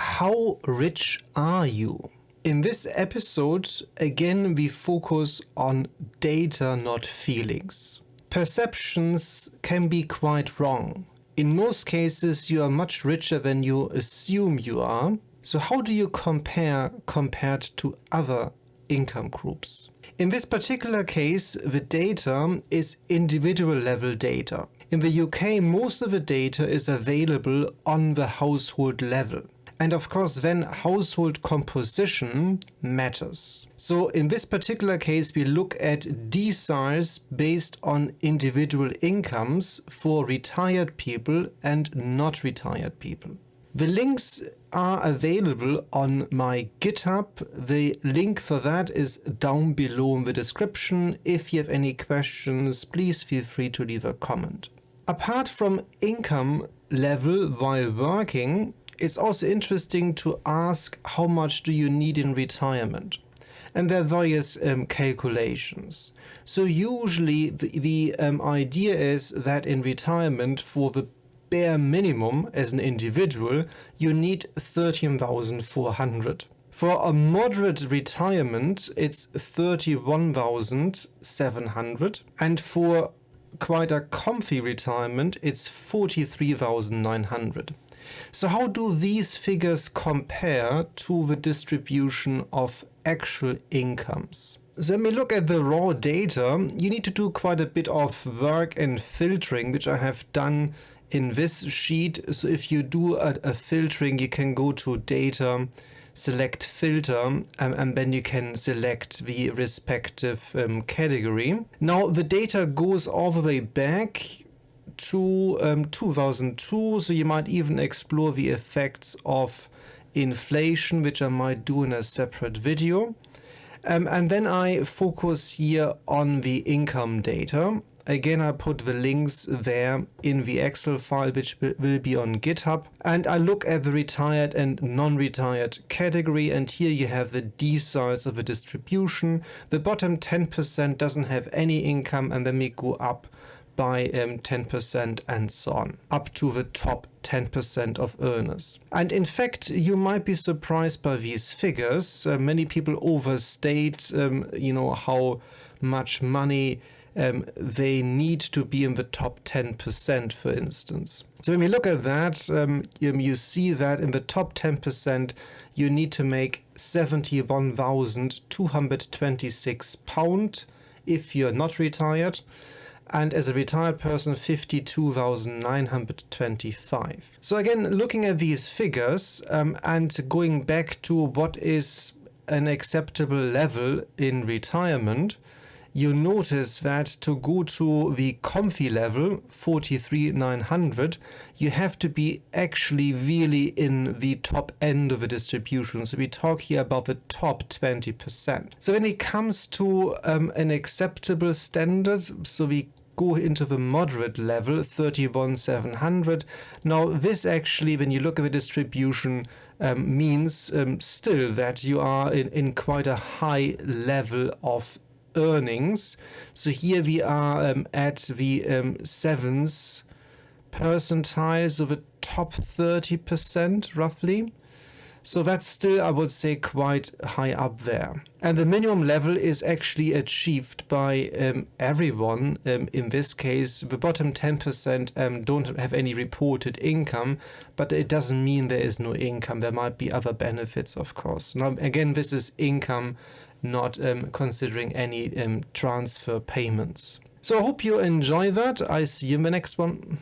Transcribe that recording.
how rich are you? In this episode, again, we focus on data, not feelings. Perceptions can be quite wrong. In most cases, you are much richer than you assume you are. So how do you compare compared to other income groups? In this particular case, the data is individual level data. In the UK, most of the data is available on the household level. And of course, then household composition matters. So in this particular case, we look at deciles based on individual incomes for retired people and not retired people. The links are available on my GitHub. The link for that is down below in the description. If you have any questions, please feel free to leave a comment. Apart from income level while working, it's also interesting to ask how much do you need in retirement. And there are various calculations. So usually the idea is that in retirement, for the bare minimum as an individual, you need 13,400. For a moderate retirement, it's 31,700. And for quite a comfy retirement, it's 43,900. So how do these figures compare to the distribution of actual incomes? So when we look at the raw data, you need to do quite a bit of work and filtering, which I have done in this sheet. So if you do a filtering, you can go to data, select filter, and then you can select the respective category. Now the data goes all the way back to 2002, so you might even explore the effects of inflation, which I might do in a separate video. And then I focus here on the income data. Again, I put the links there in the Excel file, which will be on GitHub. And I look at the retired and non-retired category, and here you have the deciles of the distribution. The bottom 10% doesn't have any income, and then we go up by 10% and so on, up to the top 10% of earners. And in fact, you might be surprised by these figures. Many people overstate, how much money they need to be in the top 10%, for instance. So when we look at that, you see that in the top 10%, you need to make £71,226 if you're not retired. And as a retired person, 52,925. So again, looking at these figures and going back to what is an acceptable level in retirement, you notice that to go to the comfy level, 43,900, you have to be actually really in the top end of the distribution. So we talk here about the top 20%. So when it comes to an acceptable standard, so we go into the moderate level, 31,700. Now this actually, when you look at the distribution, means still that you are in quite a high level of earnings. So here we are at the 7th percentile, so the top 30% roughly. So that's still, I would say, quite high up there. And the minimum level is actually achieved by everyone. In this case, the bottom 10% don't have any reported income, but it doesn't mean there is no income. There might be other benefits, of course. Now, again, this is income, not considering any transfer payments. So I hope you enjoy that. I see you in the next one.